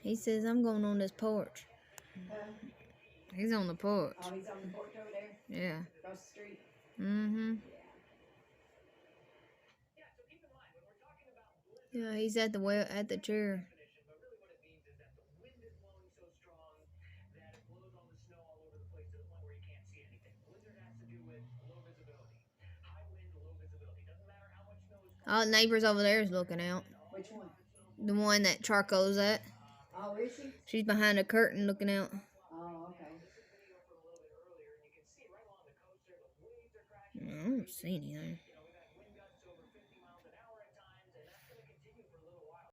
He says, I'm going on this porch. He's on the porch. Oh, he's on the porch over there? Yeah. Across the street? Mm-hmm. Yeah, he's at the chair. All the neighbors over there is looking out. Which one? The one that Charcoal's at. Oh, is she? She's behind a curtain looking out. Oh, okay. I don't see anything.